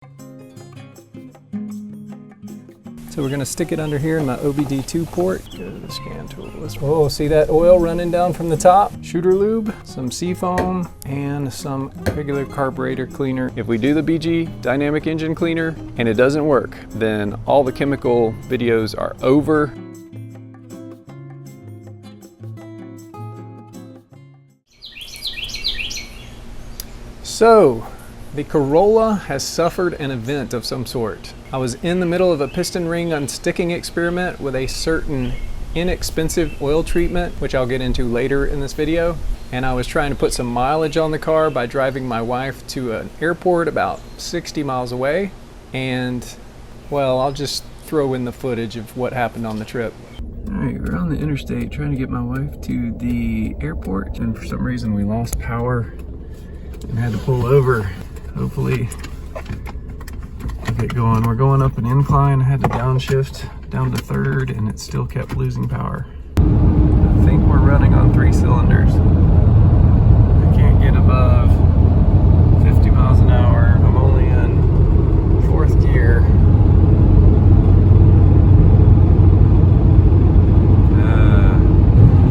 So we're going to stick it under here in my OBD2 port. Go to the scan tool. Oh, see that oil running down from the top? Shooterlube, some Seafoam, and some regular carburetor cleaner. If we do the BG dynamic engine cleaner and it doesn't work, then all the chemical videos are over. So, the Corolla has suffered an event of some sort. I was in the middle of a piston ring unsticking experiment with a certain inexpensive oil treatment, which I'll get into later in this video. And I was trying to put some mileage on the car by driving my wife to an airport about 60 miles away. And, well, I'll just throw in the footage of what happened on the trip. All right, we're on the interstate trying to get my wife to the airport. And for some reason we lost power and had to pull over. Hopefully get going. We're going up an incline. I had to downshift down to third and it still kept losing power. I think we're running on 3 cylinders. I can't get above 50 miles an hour. I'm only in 4th gear.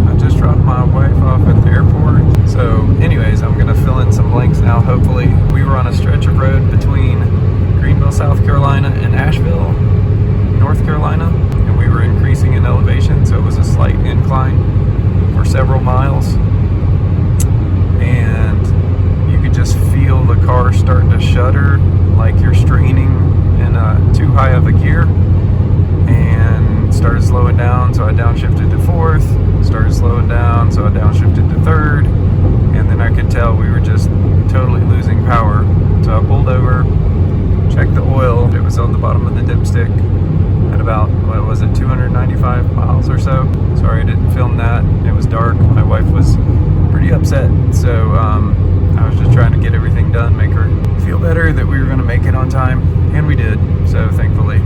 I just dropped my wife off at the airport. So anyways, I'm gonna fill in some blanks now, hopefully. We were on a stretch of road between Greenville, South Carolina and Asheville, North Carolina, and we were increasing in elevation, so it was a slight incline for several miles. And you could just feel the car starting to shudder like you're straining in too high of a gear, and started slowing down, so I downshifted to 4th, started slowing down, so I downshifted to 3rd, and then I could tell we were just totally losing power. So I pulled over, checked the oil. It was on the bottom of the dipstick at about, what was it, 295 miles or so. Sorry I didn't film that. It was dark. My wife was pretty upset. So I was just trying to get everything done, make her feel better that we were going to make it on time. And we did, so thankfully.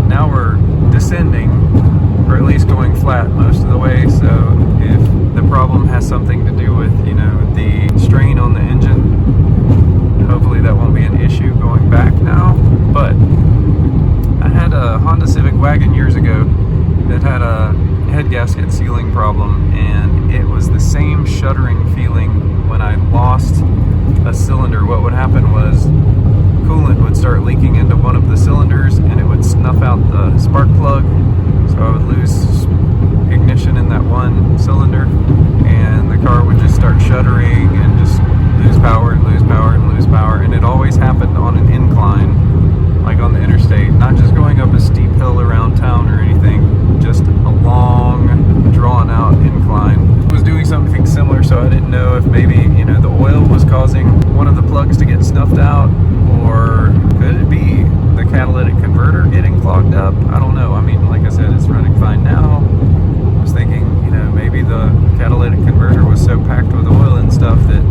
Now we're descending, or at least going flat most of the way. So if the problem has something to do with, you know, the strain on the engine, hopefully that won't be an issue going back now. But I had a Honda Civic wagon years ago that had a head gasket sealing problem, and it was the same shuddering feeling when I lost a cylinder. What would happen was coolant would start leaking into one of the cylinders and it would snuff out the spark plug, so I would lose ignition in that one cylinder and the car would just start shuddering and just lose power and lose power and lose power. And it always happened on an incline, like on the interstate, not just going up a steep hill around town or anything, just a long drawn out incline. It was doing something similar, so I didn't know if maybe, you know, the oil was causing one of the plugs to get snuffed out, or could it be the catalytic converter getting clogged up? I don't know. I mean, like I said, it's running fine now. I was thinking, you know, maybe the catalytic converter was so packed with oil and stuff that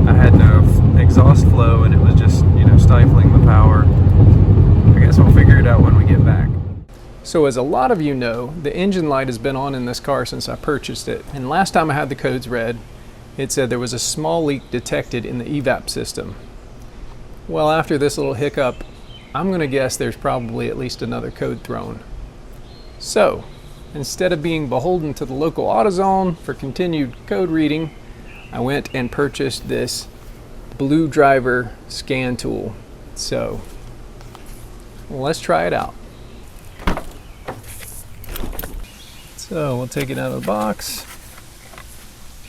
I had no exhaust flow and it was just, you know, stifling the power. I guess we'll figure it out when we get back. So as a lot of you know, the engine light has been on in this car since I purchased it. And last time I had the codes read, it said there was a small leak detected in the evap system. Well, after this little hiccup, I'm going to guess there's probably at least another code thrown. So, instead of being beholden to the local AutoZone for continued code reading, I went and purchased this Blue Driver scan tool. So, let's try it out. So, we'll take it out of the box.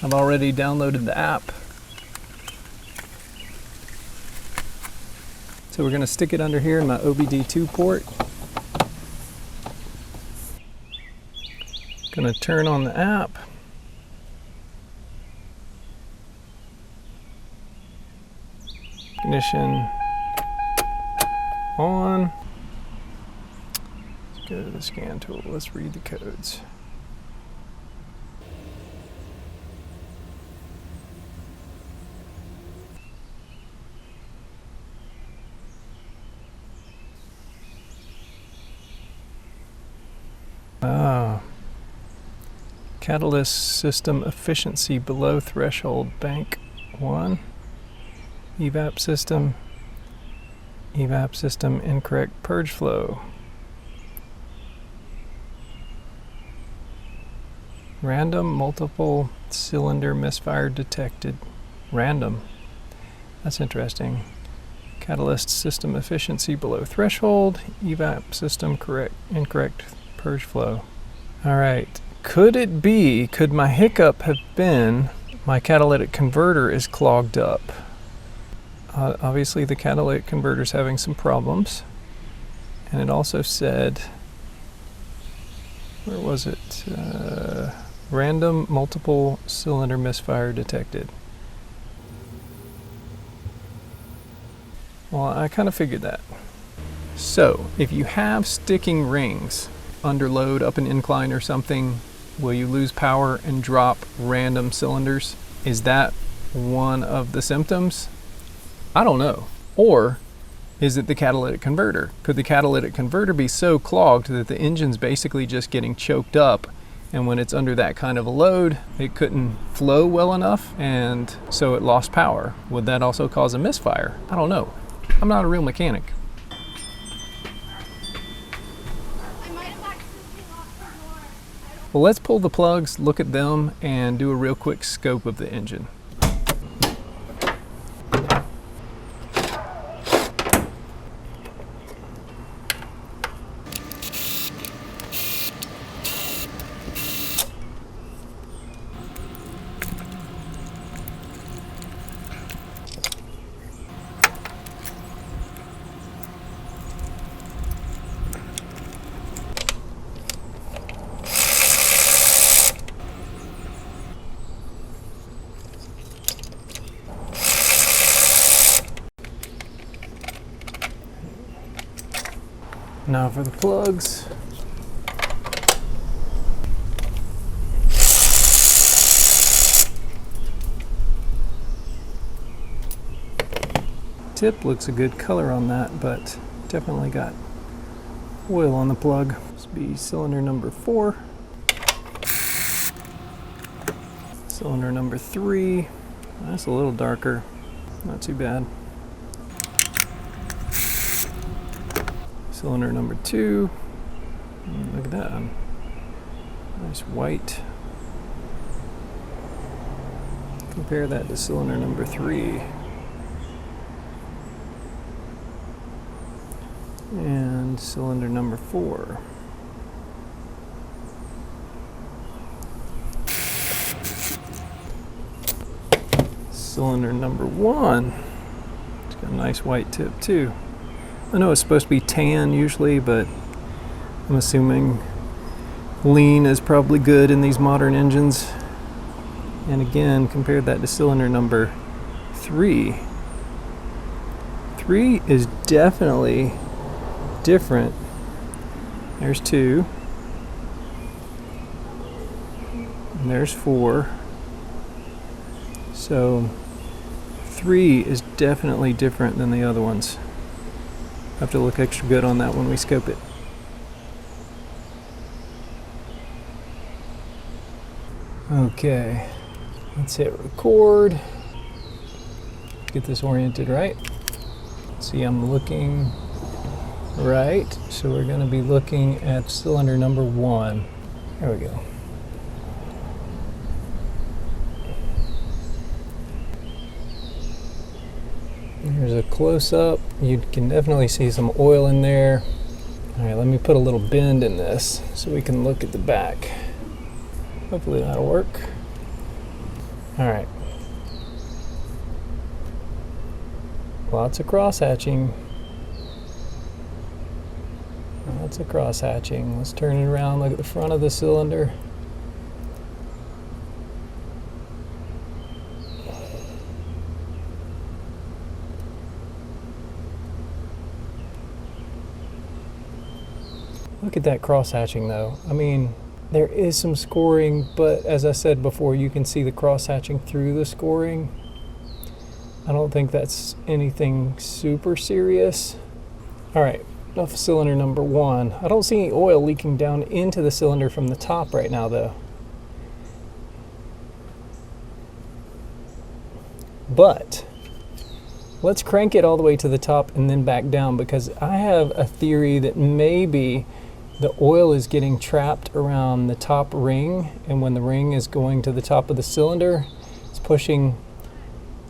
I've already downloaded the app. So we're going to stick it under here in my OBD2 port. Going to turn on the app. Ignition on. Let's go to the scan tool. Let's read the codes. Catalyst system efficiency below threshold, bank 1. Evap system Evap system incorrect purge flow. Random multiple cylinder misfire detected. Random. That's interesting. Catalyst system efficiency below threshold. Evap system incorrect purge flow. Alright. Could my hiccup have been my catalytic converter is clogged up? Obviously the catalytic converter is having some problems. And it also said, where was it? Random multiple cylinder misfire detected. Well, I kind of figured that. So, if you have sticking rings under load up an incline or something, will you lose power and drop random cylinders? Is that one of the symptoms? I don't know. Or is it the catalytic converter? Could the catalytic converter be so clogged that the engine's basically just getting choked up, and when it's under that kind of a load, it couldn't flow well enough, and so it lost power? Would that also cause a misfire? I don't know. I'm not a real mechanic. Well, let's pull the plugs, look at them, and do a real quick scope of the engine. Now for the plugs. Tip looks a good color on that, but definitely got oil on the plug. This will be cylinder number 4. Cylinder number 3. That's a little darker. Not too bad. Cylinder number 2. Look at that. Nice white. Compare that to cylinder number 3. And cylinder number 4. Cylinder number 1. It's got a nice white tip too. I know it's supposed to be tan usually, but I'm assuming lean is probably good in these modern engines. And again, compare that to cylinder number 3. 3 is definitely different. There's 2. And there's 4. So 3 is definitely different than the other ones. Have to look extra good on that when we scope it. Okay, let's hit record. Get this oriented right. See, I'm looking right, so we're going to be looking at cylinder number 1. There we go. Here's a close-up. You can definitely see some oil in there. Alright, let me put a little bend in this so we can look at the back. Hopefully that'll work. Alright. Lots of cross-hatching. Lots of cross-hatching. Let's turn it around, look at the front of the cylinder. Look at that cross-hatching though. I mean, there is some scoring, but as I said before, you can see the cross-hatching through the scoring. I don't think that's anything super serious. All right, enough of cylinder number 1. I don't see any oil leaking down into the cylinder from the top right now though. But let's crank it all the way to the top and then back down, because I have a theory that maybe the oil is getting trapped around the top ring, and when the ring is going to the top of the cylinder, it's pushing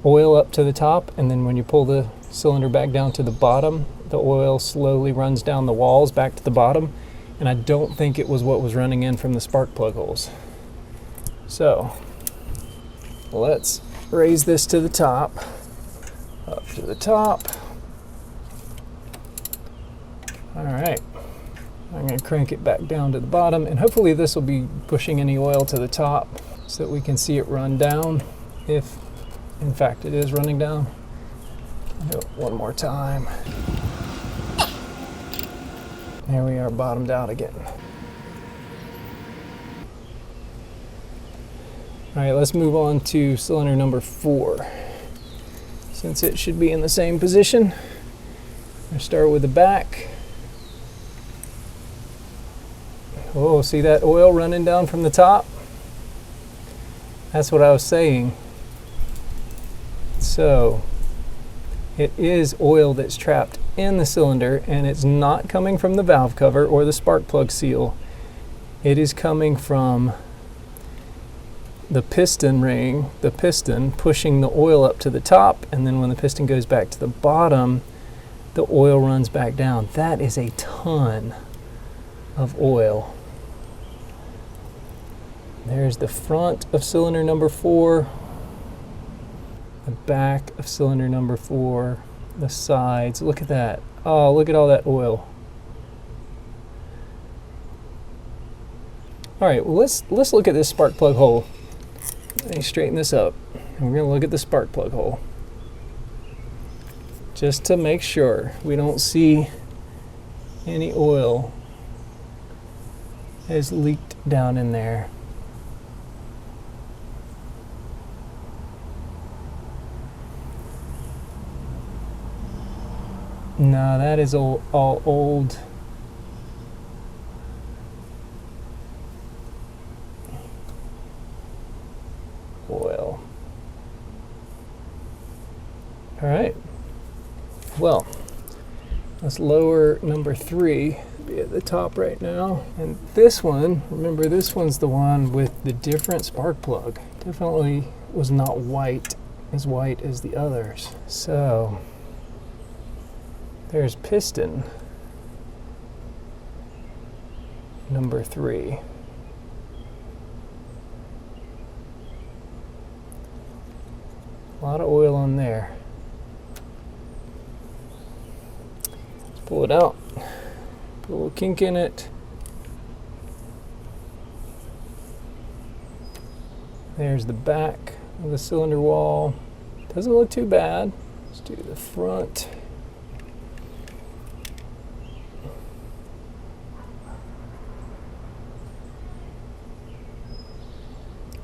oil up to the top, and then when you pull the cylinder back down to the bottom, the oil slowly runs down the walls back to the bottom, and I don't think it was what was running in from the spark plug holes. So let's raise this to the top, up to the top. All right, I'm going to crank it back down to the bottom, and hopefully this will be pushing any oil to the top so that we can see it run down, if in fact it is running down. I'll do it one more time. There we are, bottomed out again. All right, let's move on to cylinder number 4. Since it should be in the same position, I start with the back. Oh, see that oil running down from the top? That's what I was saying. So it is oil that's trapped in the cylinder, and it's not coming from the valve cover or the spark plug seal. It is coming from the piston ring, the piston pushing the oil up to the top, and then when the piston goes back to the bottom, the oil runs back down. That is a ton of oil. There's the front of cylinder number 4, the back of cylinder number 4, the sides. Look at that. Oh, look at all that oil. All right, well, let's look at this spark plug hole. Let me straighten this up, and we're going to look at the spark plug hole, just to make sure we don't see any oil has leaked down in there. No, that is all old. Oil. All right. Well, let's lower number 3. Be at the top right now. And this one, remember, this one's the one with the different spark plug. Definitely was not white as the others. So there's piston number 3. A lot of oil on there. Let's pull it out. Put a little kink in it. There's the back of the cylinder wall. Doesn't look too bad. Let's do the front.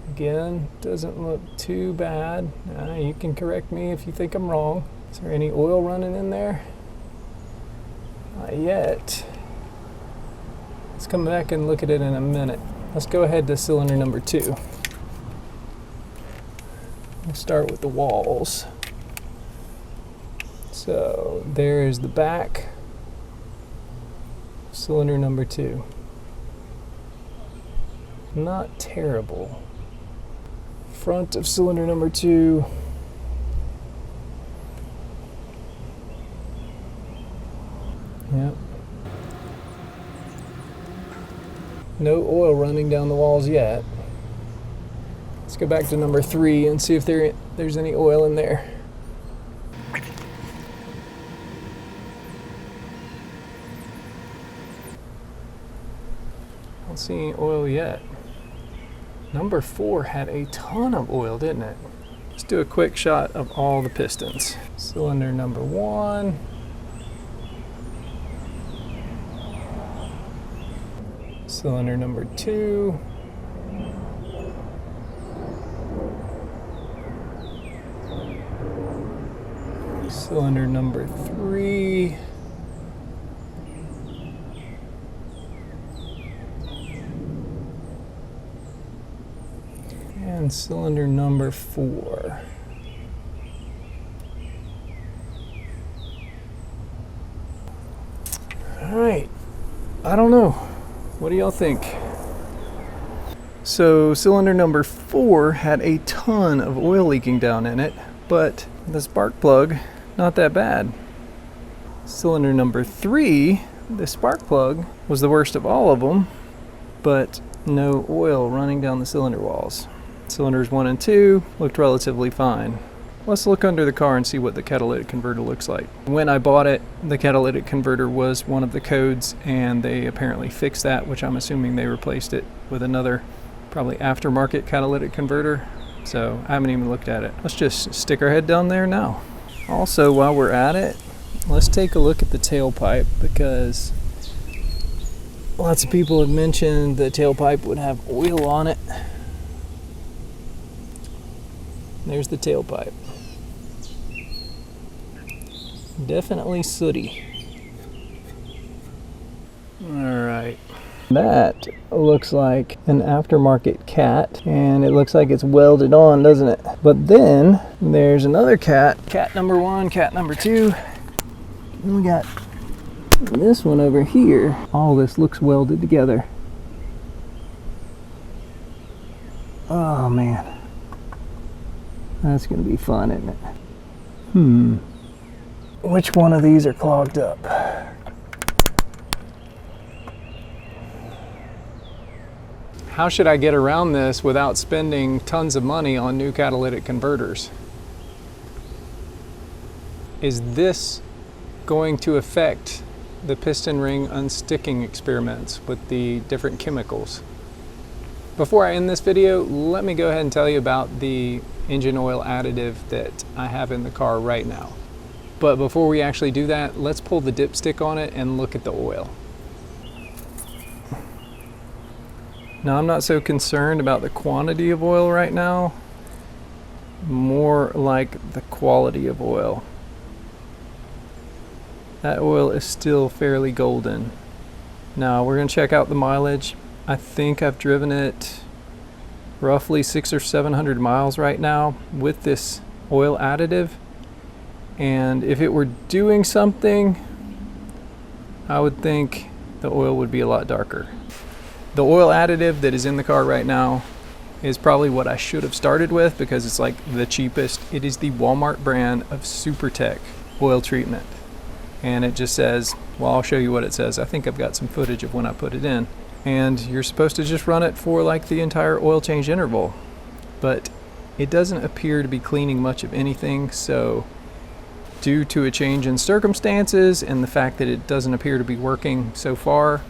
Again, doesn't look too bad. You can correct me if you think I'm wrong. Is there any oil running in there? Not yet. Let's come back and look at it in a minute. Let's go ahead to cylinder number 2. We'll start with the walls. So there's the back, cylinder number 2. Not terrible. Front of cylinder number 2. Yep. No oil running down the walls yet. Let's go back to number 3 and see if there's any oil in there. Don't see any oil yet. Number 4 had a ton of oil, didn't it? Let's do a quick shot of all the pistons. Cylinder number 1. Cylinder number 2. Cylinder number 3. And cylinder number 4. All right, I don't know. What do y'all think? So cylinder number 4 had a ton of oil leaking down in it, but the spark plug, not that bad. Cylinder number 3, the spark plug was the worst of all of them, but no oil running down the cylinder walls. Cylinders 1 and 2 looked relatively fine. Let's look under the car and see what the catalytic converter looks like. When I bought it, the catalytic converter was one of the codes, and they apparently fixed that, which I'm assuming they replaced it with another, probably aftermarket catalytic converter. So I haven't even looked at it. Let's just stick our head down there now. Also, while we're at it, let's take a look at the tailpipe, because lots of people have mentioned the tailpipe would have oil on it. There's the tailpipe. Definitely sooty. Alright. That looks like an aftermarket cat, and it looks like it's welded on, doesn't it? But then there's another cat. Cat number 1, cat number 2. And we got this one over here. All this looks welded together. Oh man. That's gonna be fun, isn't it? Which one of these are clogged up? How should I get around this without spending tons of money on new catalytic converters? Is this going to affect the piston ring unsticking experiments with the different chemicals? Before I end this video, let me go ahead and tell you about the engine oil additive that I have in the car right now. But before we actually do that, let's pull the dipstick on it and look at the oil. Now, I'm not so concerned about the quantity of oil right now, more like the quality of oil. That oil is still fairly golden. Now, we're going to check out the mileage. I think I've driven it roughly 600 or 700 miles right now with this oil additive. And if it were doing something, I would think the oil would be a lot darker. The oil additive that is in the car right now is probably what I should have started with, because it's like the cheapest. It is the Walmart brand of Supertech oil treatment. And it just says, well, I'll show you what it says. I think I've got some footage of when I put it in. And you're supposed to just run it for like the entire oil change interval. But it doesn't appear to be cleaning much of anything, so due to a change in circumstances and the fact that it doesn't appear to be working so far,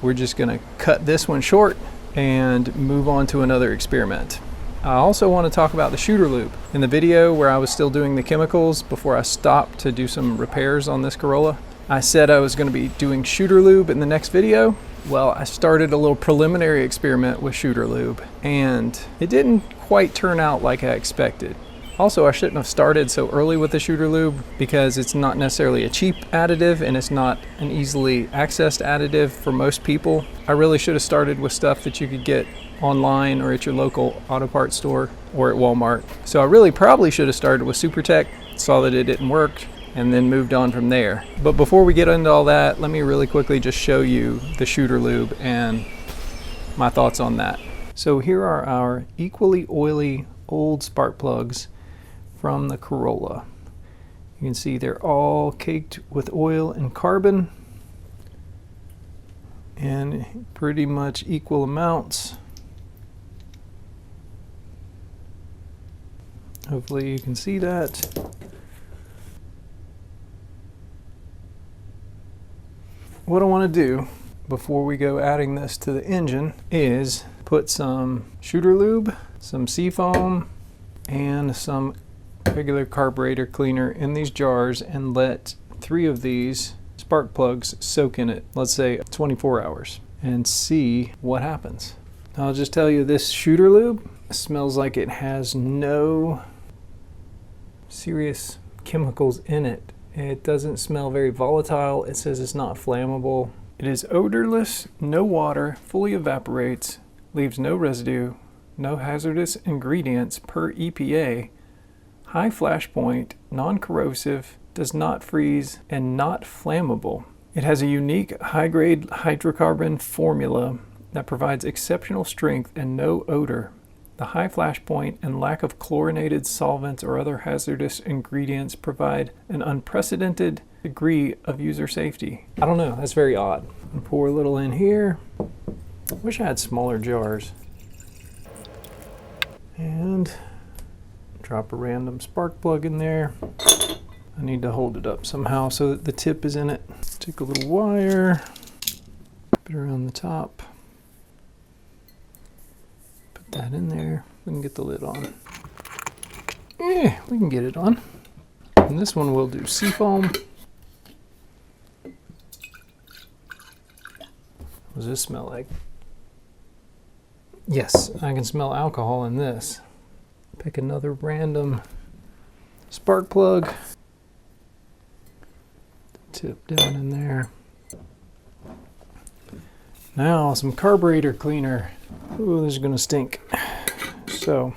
we're just going to cut this one short and move on to another experiment. I also want to talk about the Shooterlube. In the video where I was still doing the chemicals before I stopped to do some repairs on this Corolla, I said I was going to be doing Shooterlube in the next video. Well, I started a little preliminary experiment with Shooterlube, and it didn't quite turn out like I expected. Also, I shouldn't have started so early with the Shooterlube, because it's not necessarily a cheap additive and it's not an easily accessed additive for most people. I really should have started with stuff that you could get online or at your local auto parts store or at Walmart. So I really probably should have started with Supertech, saw that it didn't work, and then moved on from there. But before we get into all that, let me really quickly just show you the Shooterlube and my thoughts on that. So here are our equally oily old spark plugs from the Corolla. You can see they're all caked with oil and carbon in pretty much equal amounts. Hopefully you can see that. What I want to do before we go adding this to the engine is put some Shooterlube, some Seafoam, and some regular carburetor cleaner in these jars and let 3 of these spark plugs soak in it, let's say 24 hours, and see what happens. I'll just tell you, this Shooterlube smells like it has no serious chemicals in it. It doesn't smell very volatile. It says it's not flammable. It is odorless, no water, fully evaporates, leaves no residue, no hazardous ingredients per EPA, high flash point, non-corrosive, does not freeze, and not flammable. It has a unique high-grade hydrocarbon formula that provides exceptional strength and no odor. The high flash point and lack of chlorinated solvents or other hazardous ingredients provide an unprecedented degree of user safety. I don't know, that's very odd. Pour a little in here. Wish I had smaller jars. And drop a random spark plug in there. I need to hold it up somehow so that the tip is in it. Take a little wire, wrap it around the top. Put that in there. We can get the lid on. Yeah, we can get it on. And this one will do Seafoam. What does this smell like? Yes, I can smell alcohol in this. Pick another random spark plug. Tip down in there. Now some carburetor cleaner. Ooh, this is gonna stink. So,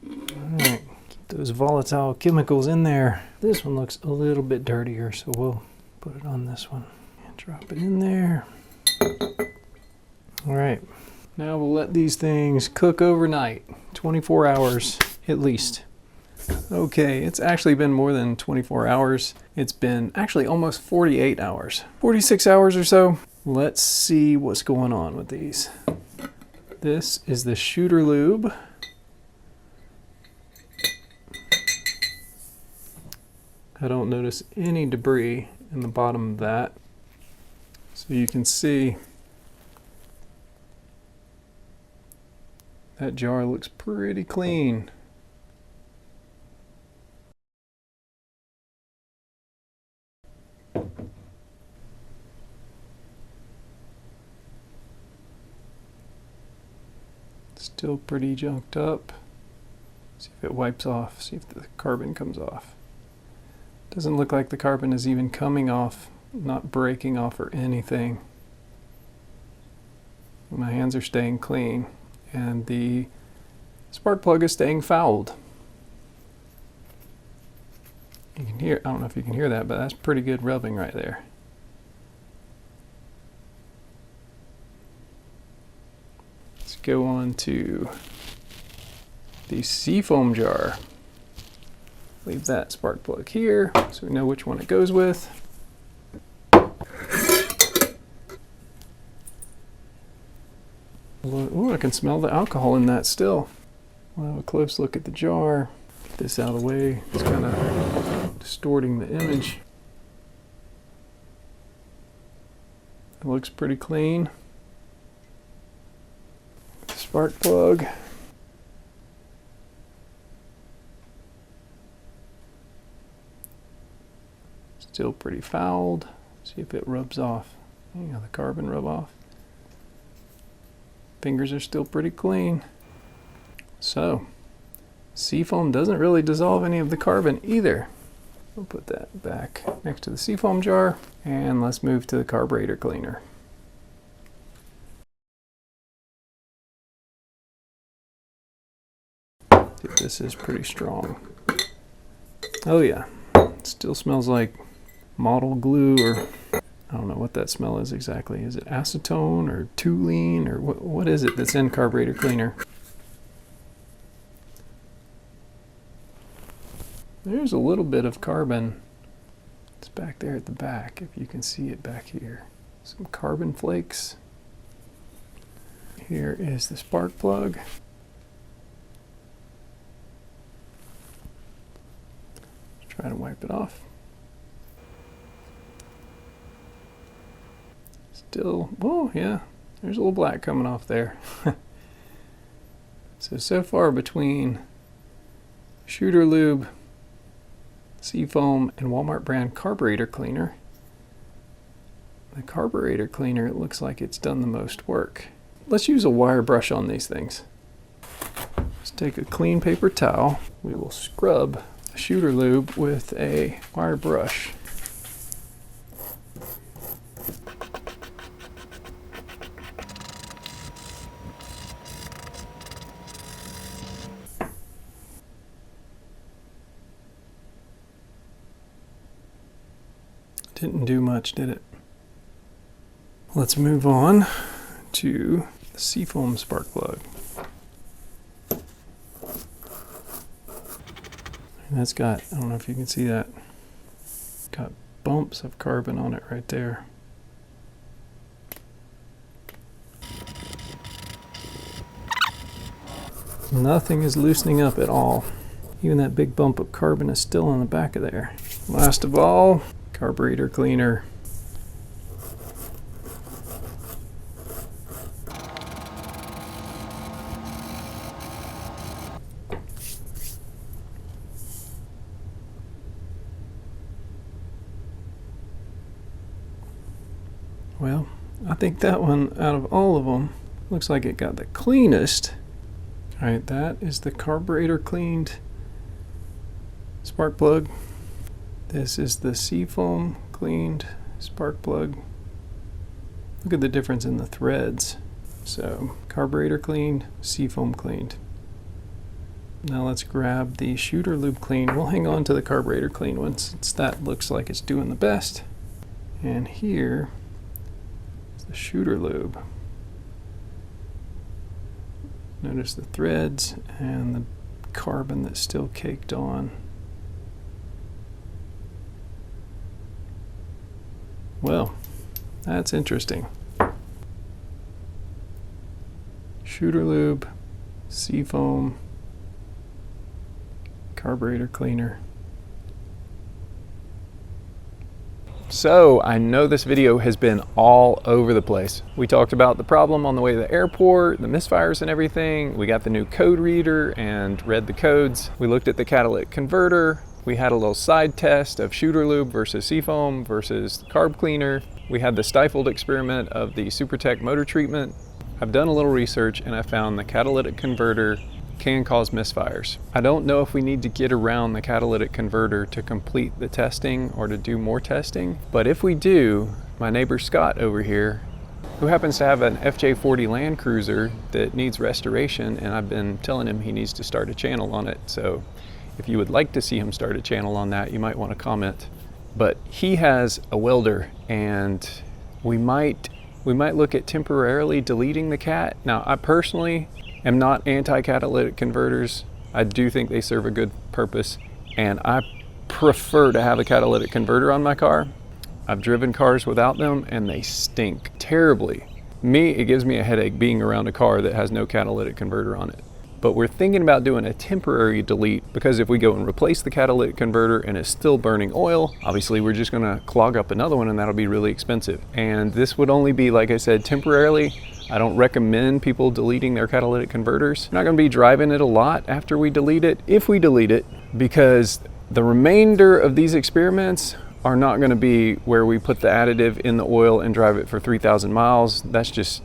alright, keep those volatile chemicals in there. This one looks a little bit dirtier, so we'll put it on this one. And drop it in there. Alright, now we'll let these things cook overnight. 24 hours at least. Okay, it's actually been more than 24 hours. It's been actually almost 48 hours. 46 hours or so. Let's see what's going on with these. This is the Shooterlube. I don't notice any debris in the bottom of that. So you can see that jar looks pretty clean. Still pretty junked up. See if it wipes off, see if the carbon comes off. Doesn't look like the carbon is even coming off, not breaking off or anything. My hands are staying clean and the spark plug is staying fouled. You can hear, I don't know if you can hear that, but that's pretty good rubbing right there. Let's go on to the Seafoam jar. Leave that spark plug here so we know which one it goes with. Ooh, I can smell the alcohol in that still. We'll have a close look at the jar. Get this out of the way. It's kind of distorting the image. It looks pretty clean. Spark plug. Still pretty fouled. See if it rubs off. You know, the carbon rub off. Fingers are still pretty clean. So, Seafoam doesn't really dissolve any of the carbon either. We'll put that back next to the Seafoam jar, and let's move to the carburetor cleaner. This is pretty strong. Oh yeah, it still smells like model glue, or I don't know what that smell is exactly. Is it acetone or toluene, or what is it that's in carburetor cleaner? There's a little bit of carbon. It's back there at the back, if you can see it back here. Some carbon flakes. Here is the spark plug. Try to wipe it off. Still, oh yeah, there's a little black coming off there. So far between Shooterlube, Seafoam, and Walmart brand carburetor cleaner, the carburetor cleaner, it looks like it's done the most work. Let's use a wire brush on these things. Let's take a clean paper towel. We will scrub the Shooterlube with a wire brush. Didn't do much, did it? Let's move on to the Seafoam spark plug. And that's got, I don't know if you can see that, got bumps of carbon on it right there. Nothing is loosening up at all. Even that big bump of carbon is still on the back of there. Last of all, carburetor cleaner. Well, I think that one out of all of them looks like it got the cleanest. All right, that is the carburetor cleaned spark plug. This is the Seafoam cleaned spark plug. Look at the difference in the threads. So carburetor cleaned, Seafoam cleaned. Now let's grab the Shooterlube clean. We'll hang on to the carburetor clean one since that looks like it's doing the best. And here is the Shooterlube. Notice the threads and the carbon that's still caked on. Well, that's interesting. Shooterlube, Seafoam, carburetor cleaner. So I know this video has been all over the place. We talked about the problem on the way to the airport, the misfires and everything. We got the new code reader and read the codes. We looked at the catalytic converter. We had a little side test of Shooterlube versus Seafoam versus carb cleaner. We had the stifled experiment of the Supertech Motor Treatment. I've done a little research and I found the catalytic converter can cause misfires. I don't know if we need to get around the catalytic converter to complete the testing or to do more testing, but if we do, my neighbor Scott over here, who happens to have an FJ40 Land Cruiser that needs restoration, and I've been telling him he needs to start a channel on it, so if you would like to see him start a channel on that, you might want to comment. But he has a welder, and we might look at temporarily deleting the cat. Now, I personally am not anti-catalytic converters. I do think they serve a good purpose, and I prefer to have a catalytic converter on my car. I've driven cars without them and they stink terribly. It gives me a headache being around a car that has no catalytic converter on it. But we're thinking about doing a temporary delete, because if we go and replace the catalytic converter and it's still burning oil, obviously we're just gonna clog up another one and that'll be really expensive. And this would only be, like I said, temporarily. I don't recommend people deleting their catalytic converters. I'm not gonna be driving it a lot after we delete it, if we delete it, because the remainder of these experiments are not gonna be where we put the additive in the oil and drive it for 3,000 miles. That's just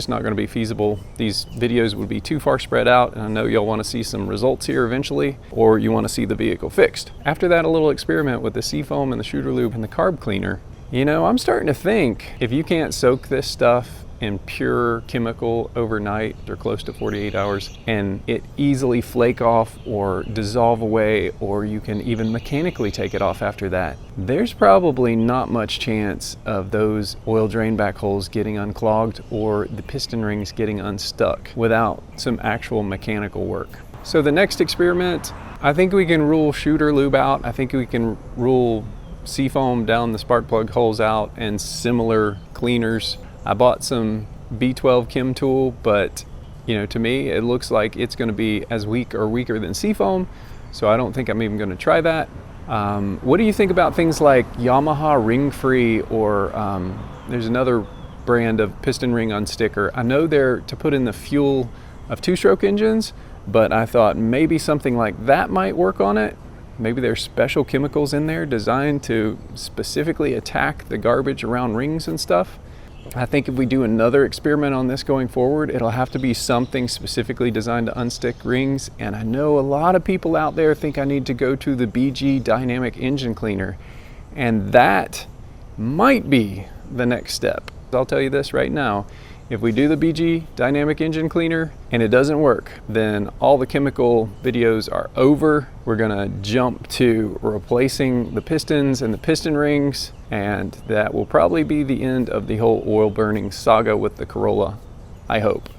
not going to be feasible. These videos would be too far spread out, and I know y'all want to see some results here eventually, or you want to see the vehicle fixed. After that, a little experiment with the Seafoam and the Shooterlube and the carb cleaner, you know, I'm starting to think if you can't soak this stuff in pure chemical overnight or close to 48 hours and it easily flake off or dissolve away, or you can even mechanically take it off after that, there's probably not much chance of those oil drain back holes getting unclogged or the piston rings getting unstuck without some actual mechanical work. So the next experiment, I think we can rule Shooterlube out. I think we can rule Seafoam down the spark plug holes out and similar cleaners. I bought some B12 Chem Tool, but you know, to me, it looks like it's going to be as weak or weaker than Seafoam, so I don't think I'm even going to try that. What do you think about things like Yamaha Ring Free, or there's another brand of piston ring unsticker? I know they're to put in the fuel of two-stroke engines, but I thought maybe something like that might work on it. Maybe there's special chemicals in there designed to specifically attack the garbage around rings and stuff. I think if we do another experiment on this going forward, it'll have to be something specifically designed to unstick rings. And I know a lot of people out there think I need to go to the BG Dynamic Engine Cleaner, and that might be the next step. I'll tell you this right now, If we do the BG dynamic engine cleaner and it doesn't work, then all the chemical videos are over. We're gonna jump to replacing the pistons and the piston rings, and that will probably be the end of the whole oil burning saga with the Corolla, I hope.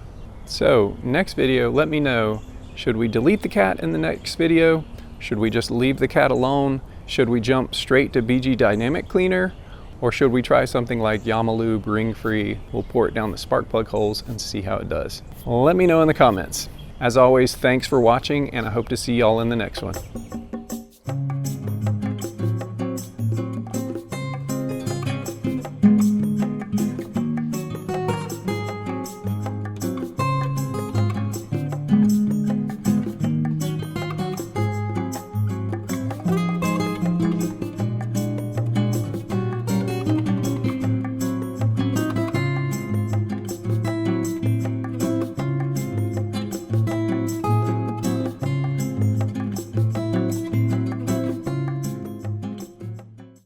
So next video, let me know, should we delete the cat in the next video? Should we just leave the cat alone? Should we jump straight to BG dynamic cleaner? Or should we try something like Shooterlube ring-free? We'll pour it down the spark plug holes and see how it does. Let me know in the comments. As always, thanks for watching, and I hope to see y'all in the next one.